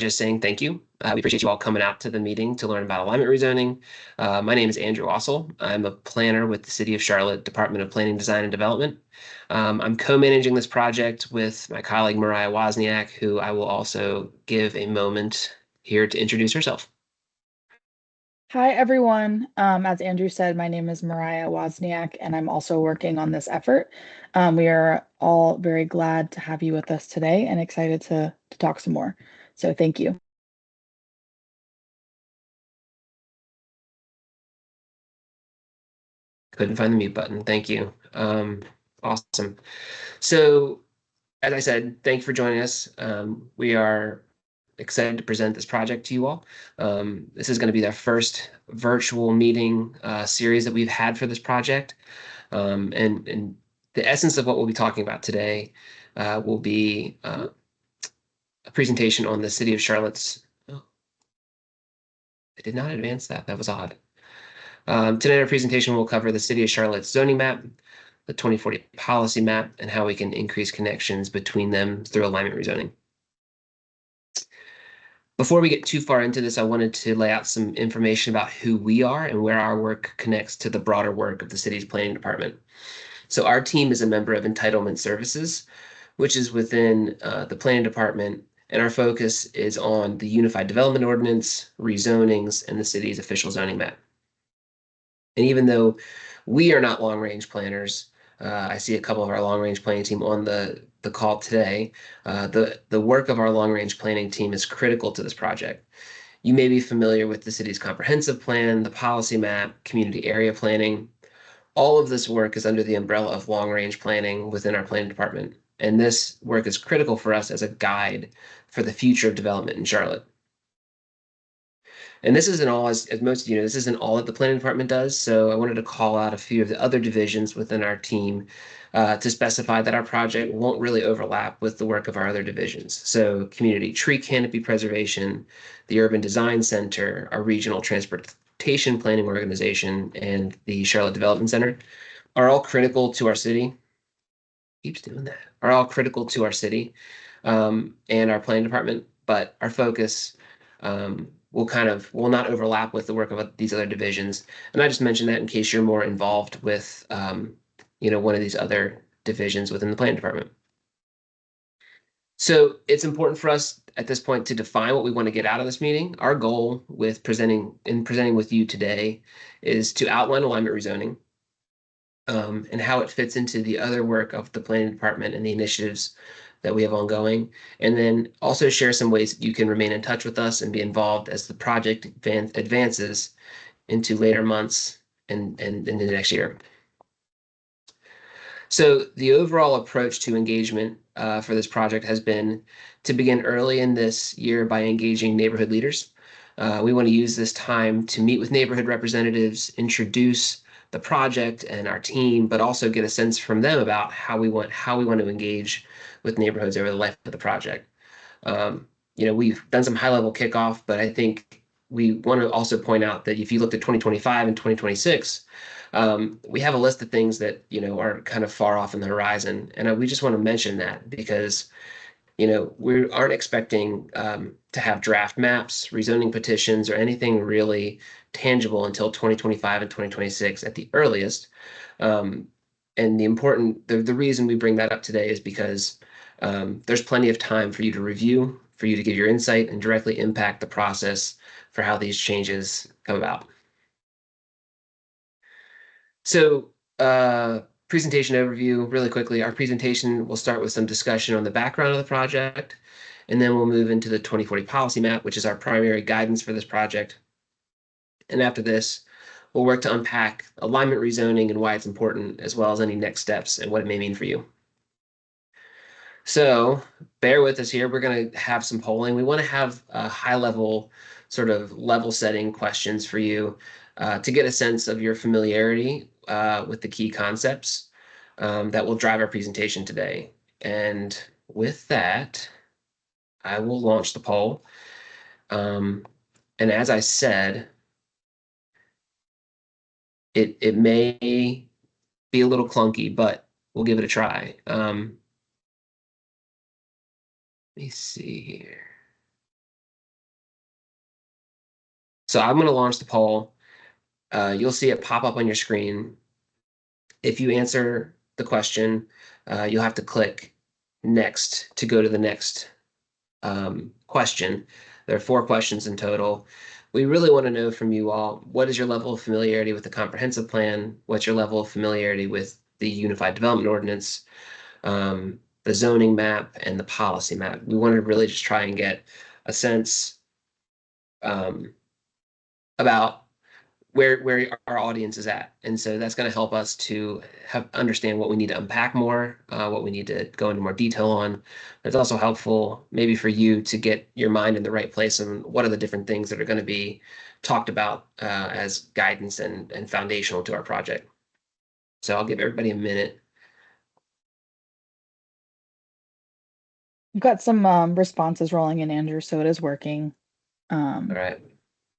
just saying thank you. We appreciate you all coming out to the meeting to learn about alignment rezoning. My name is Andrew Ossel. I'm a planner with the City of Charlotte Department of Planning, Design, and Development. I'm co-managing this project with my colleague Mariah Wozniak, who I will also give a moment here to introduce herself. Hi, everyone. As Andrew said, my name is Mariah Wozniak, and I'm also working on this effort. We are all very glad to have you with us today and excited to talk some more. So thank you. Couldn't find the mute button. Thank you. Awesome. So, as I said, thank you for joining us. We are excited to present this project to you all. This is going to be the first virtual meeting series that we've had for this project. And the essence of what we'll be talking about today will be a presentation on the City of Charlotte's. Oh, I did not advance that. That was odd. Today, our presentation will cover the City of Charlotte's zoning map, the 2040 policy map, and how we can increase connections between them through alignment rezoning. Before we get too far into this, I wanted to lay out some information about who we are and where our work connects to the broader work of the city's planning department. So our team is a member of Entitlement Services, which is within the planning department, and our focus is on the Unified Development Ordinance, rezonings, and the city's official zoning map. And even though we are not long-range planners, I see a couple of our long-range planning team on the call today. The work of our long-range planning team is critical to this project. You may be familiar with the city's comprehensive plan, the policy map, community area planning. All of this work is under the umbrella of long-range planning within our planning department. And this work is critical for us as a guide for the future of development in Charlotte. And this isn't all, as most of you know, this isn't all that the planning department does. So I wanted to call out a few of the other divisions within our team to specify that our project won't really overlap with the work of our other divisions. So community tree canopy preservation, the Urban Design Center, our regional transportation planning organization, and the Charlotte Development Center are all critical to our city. Keeps doing that. Are all critical to our city and our planning department, but our focus will not overlap with the work of these other divisions. And I just mentioned that in case you're more involved with one of these other divisions within the planning department. So it's important for us at this point to define what we want to get out of this meeting. Our goal with presenting with you today is to outline alignment rezoning and how it fits into the other work of the planning department and the initiatives that we have ongoing, and then also share some ways that you can remain in touch with us and be involved as the project advances into later months and into the next year. So the overall approach to engagement for this project has been to begin early in this year by engaging neighborhood leaders. We want to use this time to meet with neighborhood representatives, introduce the project and our team, but also get a sense from them about how we want to engage with neighborhoods over the life of the project. We've done some high-level kickoff, but I think we want to also point out that if you looked at 2025 and 2026, we have a list of things that are kind of far off in the horizon, and we just want to mention that because we aren't expecting to have draft maps, rezoning petitions, or anything really tangible until 2025 and 2026 at the earliest. And the reason we bring that up today is because there's plenty of time for you to review, for you to give your insight and directly impact the process for how these changes come about. So presentation overview, really quickly. Our presentation will start with some discussion on the background of the project, and then we'll move into the 2040 policy map, which is our primary guidance for this project. And after this, we'll work to unpack alignment rezoning and why it's important, as well as any next steps and what it may mean for you. So bear with us here. We're going to have some polling. We want to have a high-level sort of level-setting questions for you to get a sense of your familiarity with the key concepts that will drive our presentation today. And with that, I will launch the poll. And as I said, it may be a little clunky, but we'll give it a try. Let me see here. So I'm going to launch the poll. You'll see it pop up on your screen. If you answer the question, you'll have to click next to go to the next question. There are 4 questions in total. We really want to know from you all, what is your level of familiarity with the comprehensive plan? What's your level of familiarity with the Unified Development Ordinance, the zoning map, and the policy map? We want to really just try and get a sense about where our audience is at. And so that's going to help us to understand what we need to unpack more, what we need to go into more detail on. It's also helpful maybe for you to get your mind in the right place and what are the different things that are going to be talked about as guidance and foundational to our project. So I'll give everybody a minute. We've got some responses rolling in, Andrew, so it is working. All right.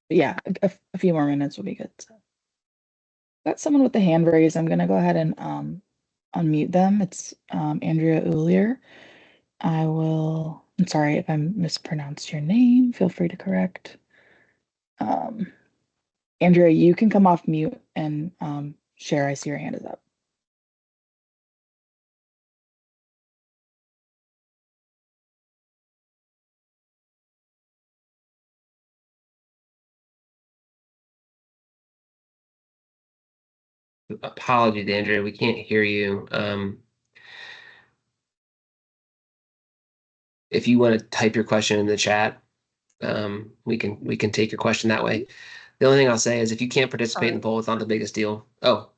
Yeah, a few more minutes will be good. So. Got someone with the hand raised. I'm gonna go ahead and unmute them. It's Andrea Ulier. I'm sorry if I mispronounced your name. Feel free to correct. Um, Andrea, you can come off mute and share. I see your hand is up. Apologies, Andrea, we can't hear you. If you want to type your question in the chat, we can take your question that way. The only thing I'll say is if you can't participate in the poll, it's not the biggest deal. Oh,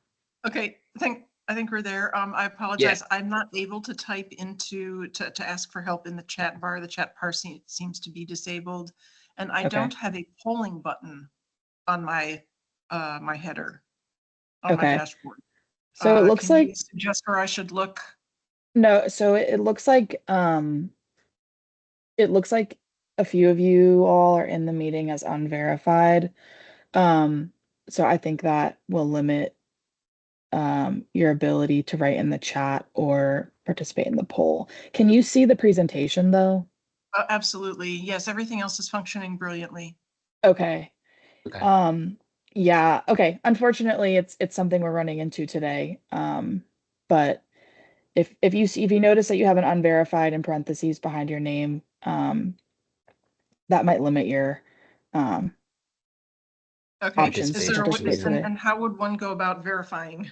Okay, I think we're there. I apologize. I'm not able to type into to ask for help in the chat bar. The chat bar seems to be disabled, and I don't have a polling button on my my header on my dashboard. So it looks can like you suggest where I should look? no. So it looks like a few of you all are in the meeting as unverified. So I think that will limit your ability to write in the chat or participate in the poll. Can you see the presentation though? Absolutely. Yes, everything else is functioning brilliantly. Okay. okay. Yeah, okay. Unfortunately, it's something we're running into today. But if you notice that you have an unverified in parentheses behind your name, that might limit your Okay. options Is to there a way, participate today. and how would one go about verifying?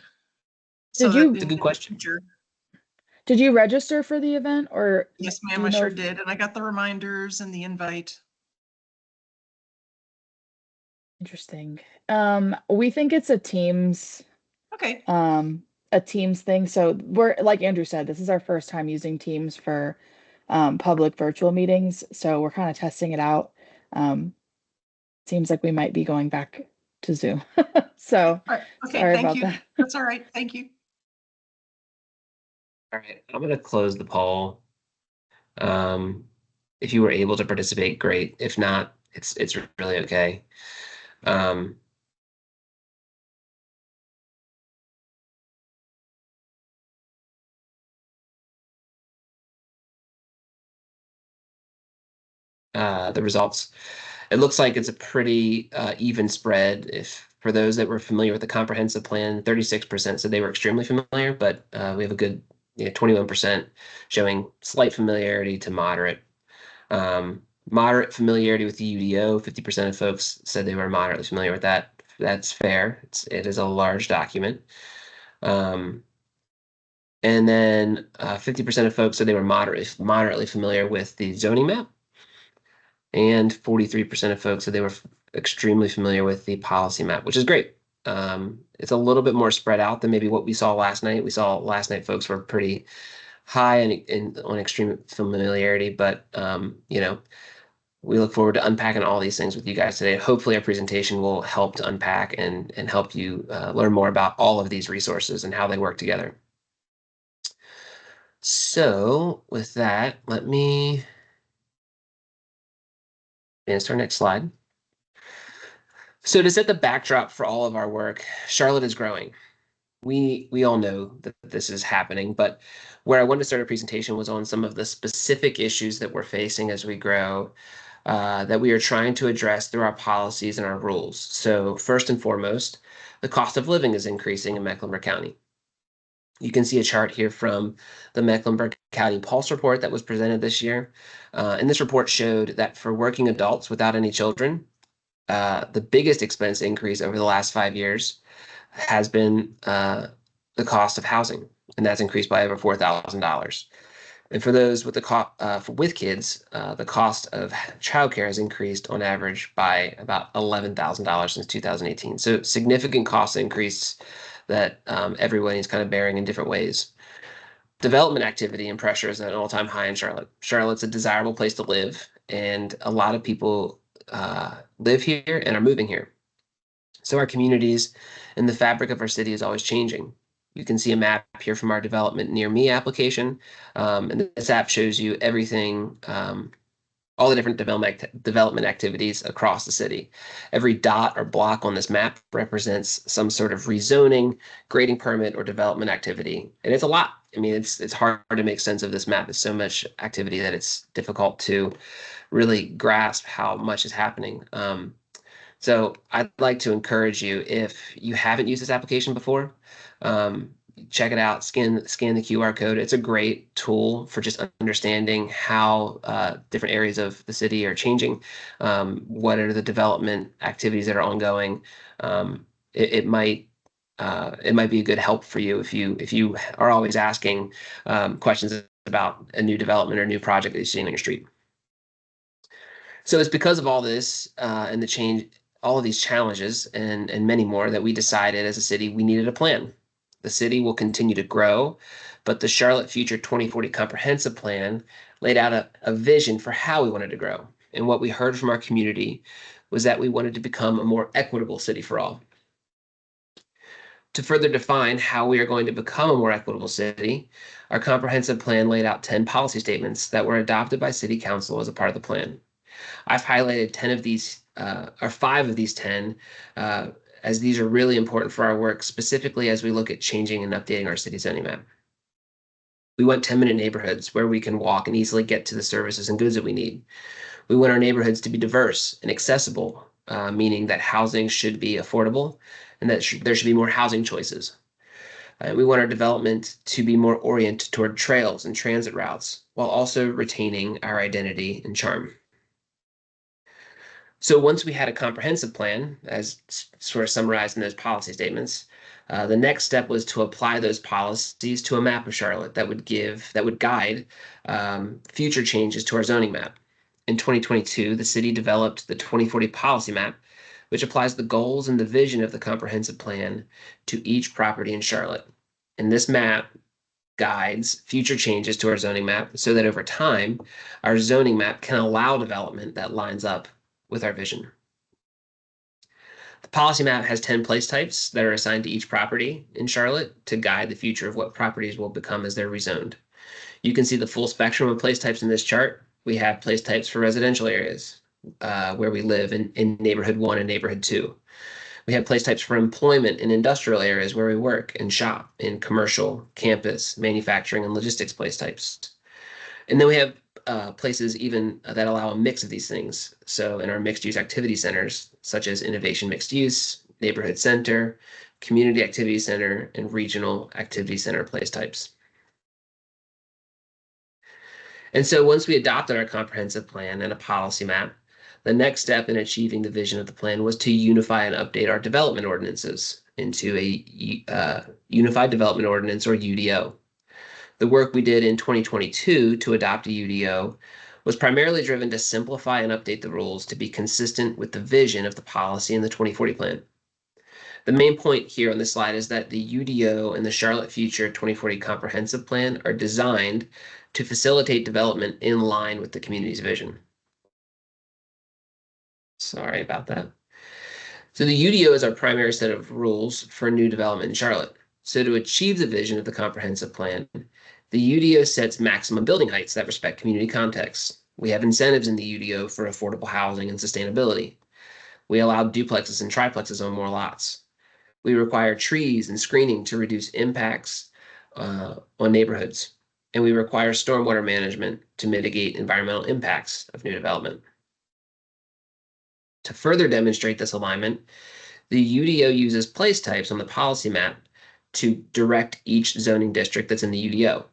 So Did that you It's a in good the question. future. did you register for the event or Yes, do ma'am, you I know sure if did, and I got the reminders and the invite. interesting. We think it's Okay. A Teams thing. So we're like Andrew said, this is our first time using Teams for public virtual meetings. So we're kind of testing it out. Seems like we might be going back to Zoom. So Okay, sorry thank about you. that. That's all right. Thank you. All right, I'm going to close the poll. If you were able to participate, great. If not, it's really okay. The results. It looks like it's a pretty even spread. If for those that were familiar with the comprehensive plan, 36% said they were extremely familiar, but we have a good 21% showing slight familiarity to moderate. Moderate familiarity with the UDO, 50% of folks said they were moderately familiar with that. That's fair. It is a large document. And then 50% of folks said they were moderately familiar with the zoning map. And 43% of folks said they were extremely familiar with the policy map, which is great. It's a little bit more spread out than maybe what we saw last night. We saw last night folks were pretty high on extreme familiarity, but we look forward to unpacking all these things with you guys today. Hopefully, our presentation will help to unpack and help you learn more about all of these resources and how they work together. So, with that, let me advance to our next slide. So, to set the backdrop for all of our work, Charlotte is growing. We all know that this is happening, but where I wanted to start a presentation was on some of the specific issues that we're facing as we grow. that we are trying to address through our policies and our rules. So first and foremost, the cost of living is increasing in Mecklenburg County. You can see a chart here from the Mecklenburg County Pulse report that was presented this year. And this report showed that for working adults without any children, the biggest expense increase over the last 5 years has been the cost of housing, and that's increased by over $4,000. And for those with with kids, the cost of childcare has increased on average by about $11,000 since 2018. So significant cost increase that everyone is kind of bearing in different ways. Development activity and pressure is at an all-time high in Charlotte. Charlotte's a desirable place to live, and a lot of people live here and are moving here. So our communities and the fabric of our city is always changing. You can see a map here from our Development Near Me application. And this app shows you everything, all the different development activities across the city. Every dot or block on this map represents some sort of rezoning, grading permit, or development activity. And it's a lot. I mean, it's hard to make sense of this map. It's so much activity that it's difficult to really grasp how much is happening. So I'd like to encourage you, if you haven't used this application before, um, check it out, scan the QR code. It's a great tool for just understanding how different areas of the city are changing. What are the development activities that are ongoing? It might be a good help for you if you are always asking questions about a new development or new project that you're seeing on your street. So it's because of all this and the change, all of these challenges and many more that we decided as a city we needed a plan. The city will continue to grow, but the Charlotte Future 2040 Comprehensive Plan laid out a vision for how we wanted to grow. And what we heard from our community was that we wanted to become a more equitable city for all. To further define how we are going to become a more equitable city, our comprehensive plan laid out 10 policy statements that were adopted by City Council as a part of the plan. I've highlighted 10 of these, or 5 of these 10, as these are really important for our work, specifically as we look at changing and updating our city zoning map. We want 10-minute neighborhoods where we can walk and easily get to the services and goods that we need. We want our neighborhoods to be diverse and accessible, meaning that housing should be affordable and that there should be more housing choices. We want our development to be more oriented toward trails and transit routes, while also retaining our identity and charm. So once we had a comprehensive plan, as sort of summarized in those policy statements, the next step was to apply those policies to a map of Charlotte that would guide future changes to our zoning map. In 2022, the city developed the 2040 policy map, which applies the goals and the vision of the comprehensive plan to each property in Charlotte. And this map guides future changes to our zoning map so that over time, our zoning map can allow development that lines up with our vision. The policy map has 10 place types that are assigned to each property in Charlotte to guide the future of what properties will become as they're rezoned. You can see the full spectrum of place types in this chart. We have place types for residential areas where we live in neighborhood 1 and neighborhood 2. We have place types for employment in industrial areas where we work and shop, in commercial, campus, manufacturing, and logistics place types. And then we have places even that allow a mix of these things. So in our mixed use activity centers, such as innovation mixed use, neighborhood center, community activity center, and regional activity center place types. And so once we adopted our comprehensive plan and a policy map, the next step in achieving the vision of the plan was to unify and update our development ordinances into a Unified Development Ordinance, or UDO. The work we did in 2022 to adopt a UDO was primarily driven to simplify and update the rules to be consistent with the vision of the policy in the 2040 plan. The main point here on this slide is that the UDO and the Charlotte Future 2040 Comprehensive Plan are designed to facilitate development in line with the community's vision. Sorry about that. So the UDO is our primary set of rules for new development in Charlotte. So to achieve the vision of the comprehensive plan, the UDO sets maximum building heights that respect community contexts. We have incentives in the UDO for affordable housing and sustainability. We allow duplexes and triplexes on more lots. We require trees and screening to reduce impacts on neighborhoods. And we require stormwater management to mitigate environmental impacts of new development. To further demonstrate this alignment, the UDO uses place types on the policy map to direct each zoning district that's in the UDO.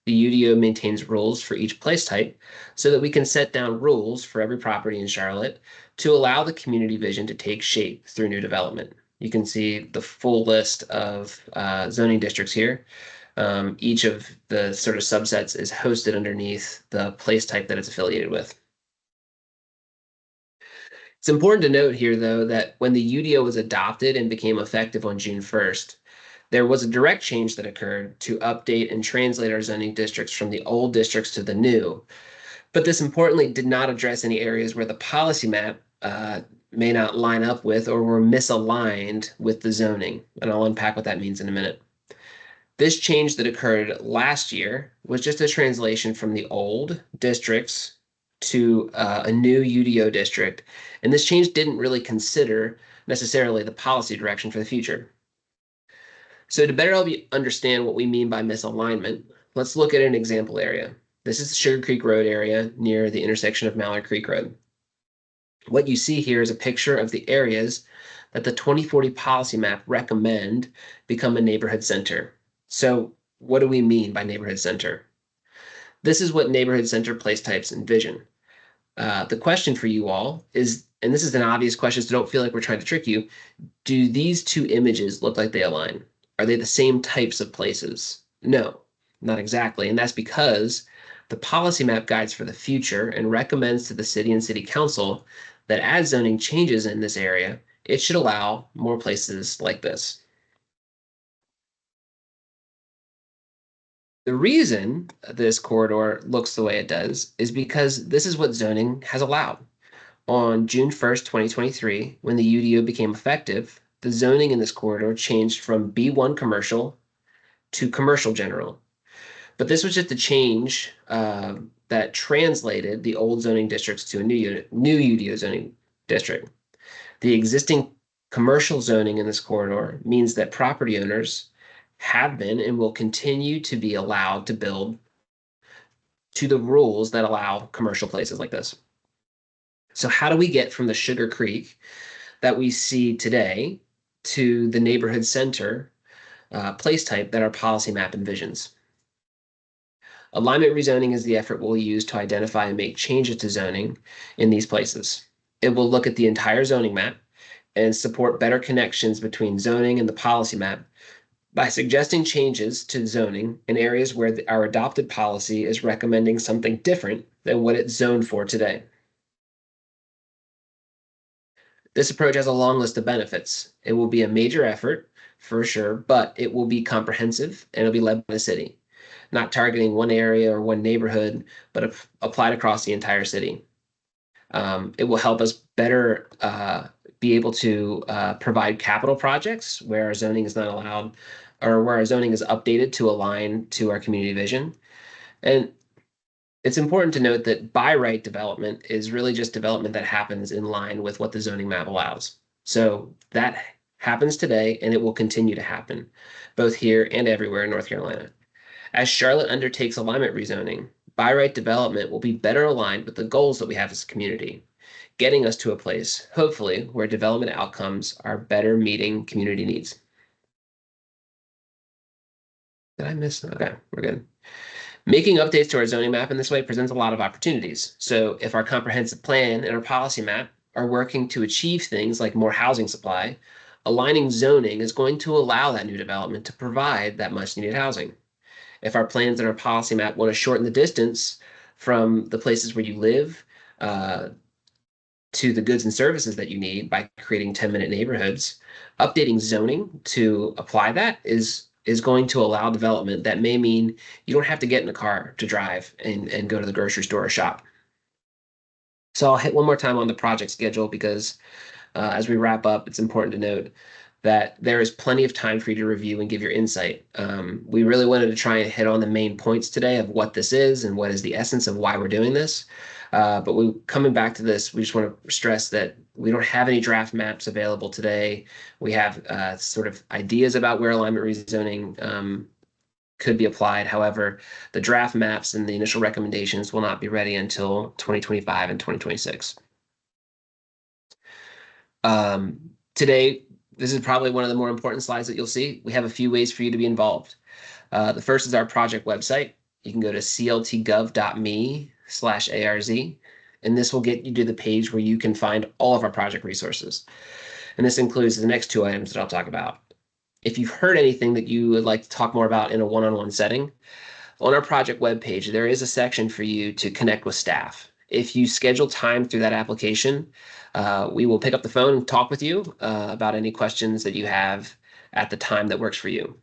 The UDO maintains rules for each place type so that we can set down rules for every property in Charlotte to allow the community vision to take shape through new development. You can see the full list of zoning districts here. Each of the sort of subsets is hosted underneath the place type that it's affiliated with. It's important to note here, though, that when the UDO was adopted and became effective on June 1st, there was a direct change that occurred to update and translate our zoning districts from the old districts to the new. But this importantly did not address any areas where the policy map may not line up with or were misaligned with the zoning. And I'll unpack what that means in a minute. This change that occurred last year was just a translation from the old districts to a new UDO district. And this change didn't really consider necessarily the policy direction for the future. So to better help you understand what we mean by misalignment, let's look at an example area. This is the Sugar Creek Road area near the intersection of Mallard Creek Road. What you see here is a picture of the areas that the 2040 policy map recommend become a neighborhood center. So what do we mean by neighborhood center? This is what neighborhood center place types envision. The question for you all is, and this is an obvious question, so don't feel like we're trying to trick you, do these two images look like they align? Are they the same types of places? No, not exactly. And that's because the policy map guides for the future and recommends to the city and city council that as zoning changes in this area, it should allow more places like this. The reason this corridor looks the way it does is because this is what zoning has allowed. On June 1st, 2023, when the UDO became effective, the zoning in this corridor changed from B1 commercial to commercial general. But this was just a change that translated the old zoning districts to a new UDO zoning district. The existing commercial zoning in this corridor means that property owners have been and will continue to be allowed to build to the rules that allow commercial places like this. So how do we get from the Sugar Creek that we see today to the neighborhood center place type that our policy map envisions? Alignment rezoning is the effort we'll use to identify and make changes to zoning in these places. It will look at the entire zoning map and support better connections between zoning and the policy map by suggesting changes to zoning in areas where our adopted policy is recommending something different than what it's zoned for today. This approach has a long list of benefits. It will be a major effort for sure, but it will be comprehensive and it'll be led by the city, not targeting one area or one neighborhood, but applied across the entire city. It will help us better be able to provide capital projects where our zoning is not allowed, or where our zoning is updated to align to our community vision. And it's important to note that by right development is really just development that happens in line with what the zoning map allows. So that happens today and it will continue to happen, both here and everywhere in North Carolina. As Charlotte undertakes alignment rezoning, by right development will be better aligned with the goals that we have as a community, getting us to a place, hopefully, where development outcomes are better meeting community needs. Did I miss? Okay, we're good. Making updates to our zoning map in this way presents a lot of opportunities. So if our comprehensive plan and our policy map are working to achieve things like more housing supply, aligning zoning is going to allow that new development to provide that much needed housing. If our plans and our policy map want to shorten the distance from the places where you live to the goods and services that you need by creating 10-minute neighborhoods, updating zoning to apply that is going to allow development that may mean you don't have to get in a car to drive and go to the grocery store or shop. So I'll hit one more time on the project schedule because as we wrap up, it's important to note that there is plenty of time for you to review and give your insight. We really wanted to try and hit on the main points today of what this is and what is the essence of why we're doing this. But coming back to this, we just want to stress that we don't have any draft maps available today. We have sort of ideas about where alignment rezoning could be applied. However, the draft maps and the initial recommendations will not be ready until 2025 and 2026. Today, this is probably one of the more important slides that you'll see. We have a few ways for you to be involved. The first is our project website. You can go to cltgov.me/ARZ, and this will get you to the page where you can find all of our project resources. And this includes the next two items that I'll talk about. If you've heard anything that you would like to talk more about in a one-on-one setting, on our project webpage, there is a section for you to connect with staff. If you schedule time through that application, we will pick up the phone and talk with you about any questions that you have at the time that works for you.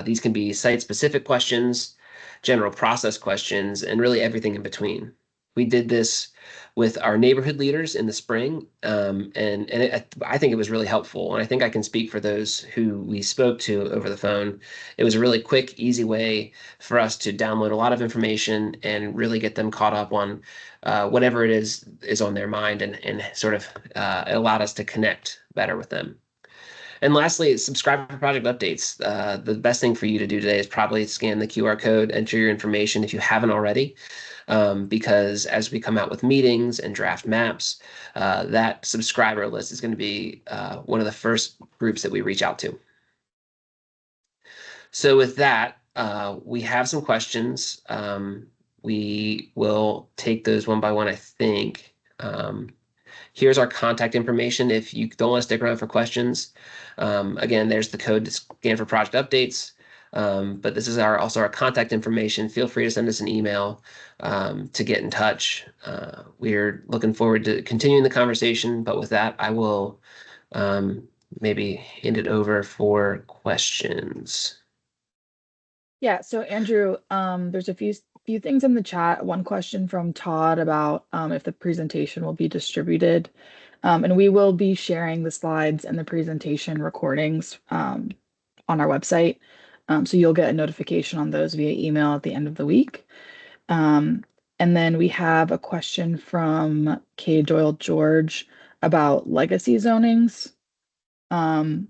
These can be site-specific questions, general process questions, and really everything in between. We did this with our neighborhood leaders in the spring, I think it was really helpful. And I think I can speak for those who we spoke to over the phone. It was a really quick, easy way for us to download a lot of information and really get them caught up on whatever it is on their mind, and sort of it allowed us to connect better with them. And lastly, subscribe for project updates. The best thing for you to do today is probably scan the QR code, enter your information if you haven't already, because as we come out with meetings and draft maps, that subscriber list is going to be one of the first groups that we reach out to. So with that, we have some questions. We will take those one by one, I think. Here's our contact information if you don't want to stick around for questions. Again, there's the code to scan for project updates. But this is also our contact information. Feel free to send us an email to get in touch. We're looking forward to continuing the conversation. But with that, I will maybe hand it over for questions. Yeah, so Andrew, there's a few things in the chat. One question from Todd about if the presentation will be distributed. And we will be sharing the slides and the presentation recordings on our website. So you'll get a notification on those via email at the end of the week. And then we have a question from K. Doyle George about legacy zonings. And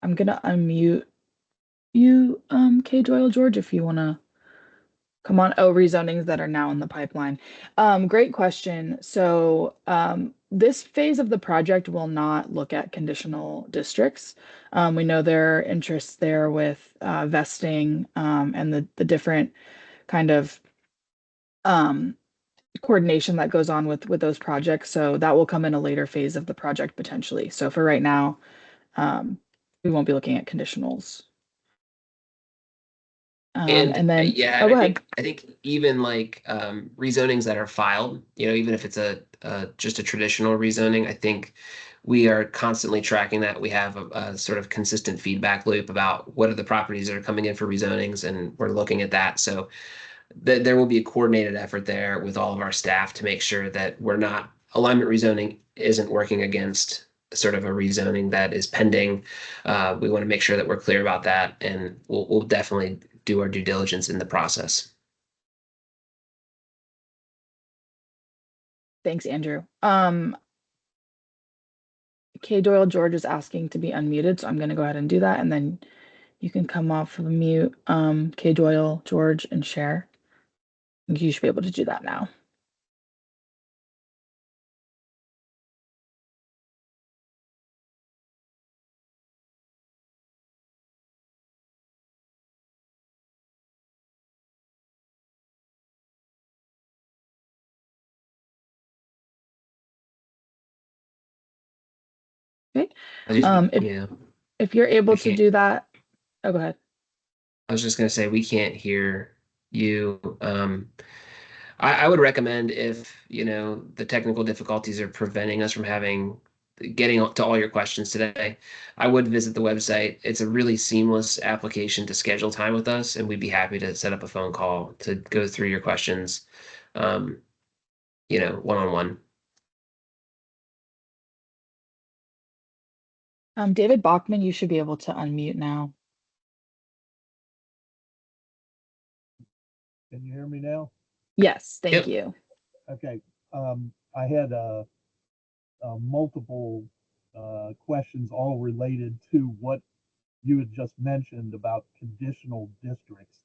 I'm gonna unmute you, K. Doyle George, if you wanna come on. Oh, rezonings that are now in the pipeline. Great question. So this phase of the project will not look at conditional districts. We know there are interests there with vesting and the different kind of coordination that goes on with those projects. So that will come in a later phase of the project potentially. So for right now, we won't be looking at conditionals. And then yeah, oh, and go ahead. I think even like rezonings that are filed, even if it's just a traditional rezoning, I think we are constantly tracking that. We have a sort of consistent feedback loop about what are the properties that are coming in for rezonings, and we're looking at that. So there will be a coordinated effort there with all of our staff to make sure that alignment rezoning isn't working against sort of a rezoning that is pending. We want to make sure that we're clear about that, and we'll definitely do our due diligence in the process. Thanks, Andrew. K. Doyle George is asking to be unmuted, so I'm going to go ahead and do that, and then you can come off of mute, K. Doyle George, and share. You should be able to do that now. Okay. If you're able to do that, oh, go ahead. I was just going to say, we can't hear you. I would recommend, if the technical difficulties are preventing us from getting to all your questions today, I would visit the website. It's a really seamless application to schedule time with us, and we'd be happy to set up a phone call to go through your questions, one-on-one. David Bachman, you should be able to unmute now. Can you hear me now? Yes, thank you. Okay. I had multiple questions all related to what you had just mentioned about conditional districts,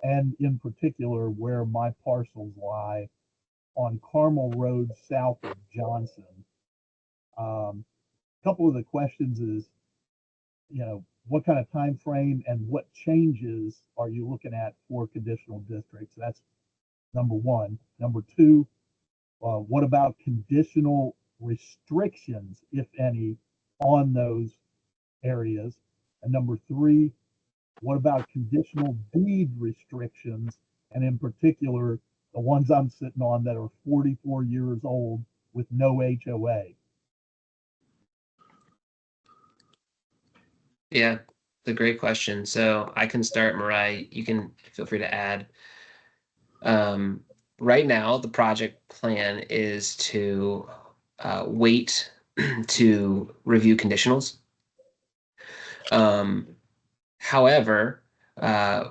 and in particular where my parcels lie on Carmel Road south of Johnson. A couple of the questions is, what kind of time frame and what changes are you looking at for conditional districts? That's number one. Number two, what about conditional restrictions, if any, on those areas? And number three, what about conditional deed restrictions? And in particular, the ones I'm sitting on that are 44 years old with no HOA. Yeah, it's a great question. So I can start, Mariah. You can feel free to add. Right now, the project plan is to wait to review conditionals. However, uh,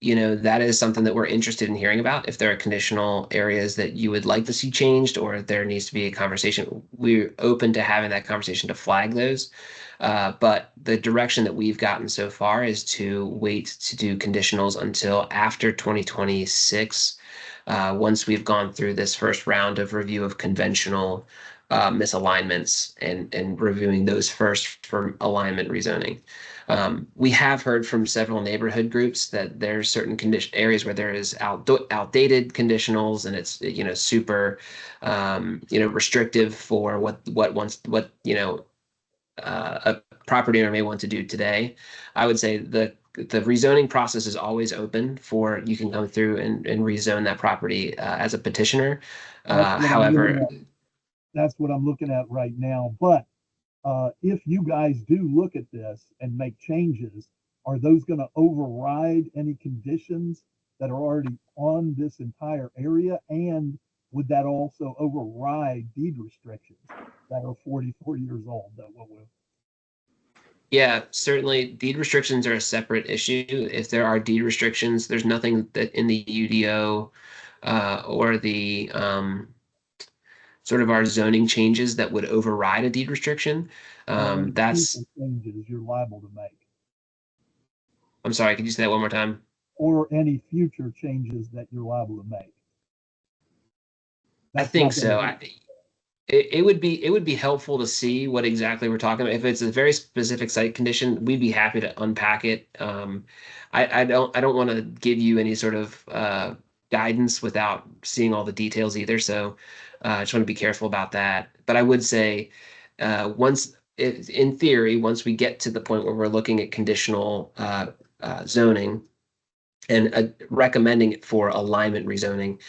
that is something that we're interested in hearing about. If there are conditional areas that you would like to see changed, or if there needs to be a conversation, we're open to having that conversation to flag those. But the direction that we've gotten so far is to wait to do conditionals until after 2026, once we've gone through this first round of review of conventional misalignments and reviewing those first for alignment rezoning. We have heard from several neighborhood groups that there's certain condition areas where there is outdated conditionals, and it's super restrictive for a property owner may want to do today. I would say the rezoning process is always open for you can come through and rezone that property as a petitioner. However, that's what I'm looking at right now. But if you guys do look at this and make changes, are those going to override any conditions that are already on this entire area? And would that also override deed restrictions that are 44 years old? yeah, certainly deed restrictions are a separate issue. If there are deed restrictions, there's nothing that in the UDO or the sort of our zoning changes that would override a deed restriction. That's changes you're liable to make. I'm sorry, could you say that one more time? Or any future changes that you're liable to make. I think so. It would be helpful to see what exactly we're talking about. If it's a very specific site condition, we'd be happy to unpack it. I don't want to give you any sort of guidance without seeing all the details either. So I just want to be careful about that. But I would say in theory, once we get to the point where we're looking at conditional zoning and recommending it for alignment rezoning,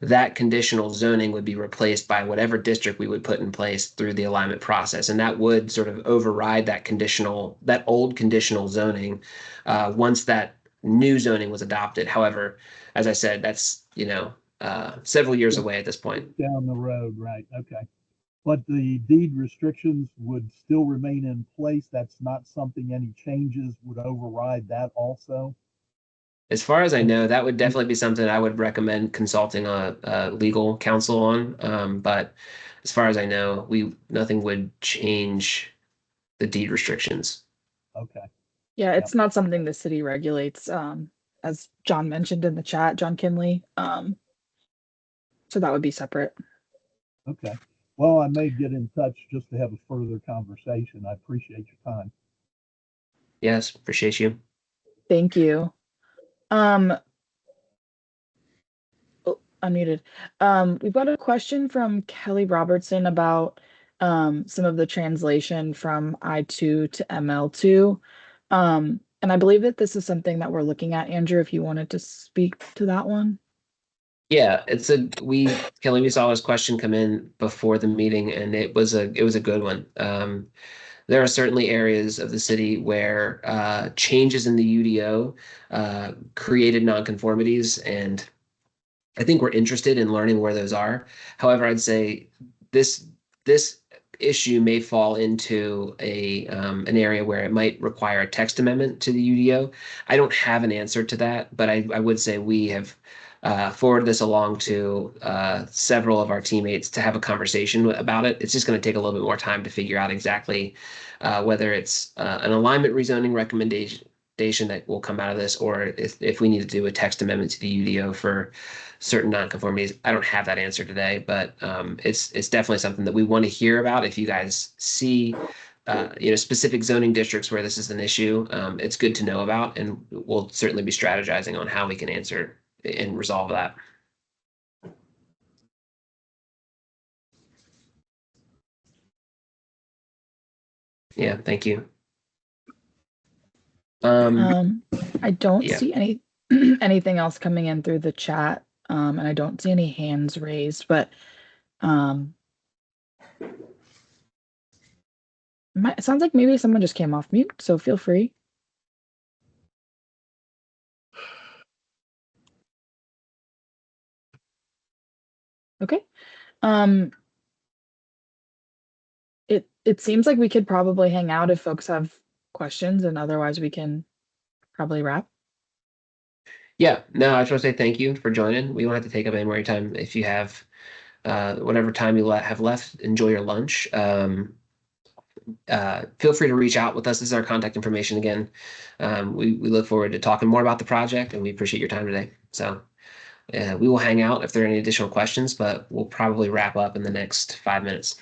that conditional zoning would be replaced by whatever district we would put in place through the alignment process. And that would sort of override that old conditional zoning once that new zoning was adopted. However, as I said, that's, several years away at this point. Down the road, right? Okay. But the deed restrictions would still remain in place. That's not something any changes would override that also. As far as I know, that would definitely be something I would recommend consulting a legal counsel on. But as far as I know, nothing would change the deed restrictions. Okay. Yeah, it's not something the city regulates, as John mentioned in the chat, John Kinley. So that would be separate. Okay. Well, I may get in touch just to have a further conversation. I appreciate your time. Yes, appreciate you. Thank you. Unmuted. We've got a question from Kelly Robertson about some of the translation from I2 to ML2. And I believe that this is something that we're looking at. Andrew, if you wanted to speak to that one. Yeah, Kelly, we saw this question come in before the meeting, and it was a good one. There are certainly areas of the city where changes in the UDO created nonconformities, and I think we're interested in learning where those are. However, I'd say this issue may fall into an area where it might require a text amendment to the UDO. I don't have an answer to that, but I would say we have forwarded this along to several of our teammates to have a conversation about it. It's just going to take a little bit more time to figure out exactly whether it's an alignment rezoning recommendation recommendation that will come out of this, or if we need to do a text amendment to the UDO for certain nonconformities. I don't have that answer today, but it's definitely something that we want to hear about. If you guys see specific zoning districts where this is an issue, it's good to know about, and we'll certainly be strategizing on how we can answer and resolve that. Yeah, thank you. I don't yeah. see anything else coming in through the chat, and I don't see any hands raised, but it sounds like maybe someone just came off mute, so feel free. Okay. It seems like we could probably hang out if folks have questions, and otherwise we can probably wrap. Yeah, no, I just want to say thank you for joining. We won't have to take up any more of your time. If you have whatever time you have left, enjoy your lunch. Feel free to reach out with us. This is our contact information again. We look forward to talking more about the project, and we appreciate your time today. So we will hang out if there are any additional questions, but we'll probably wrap up in the next 5 minutes.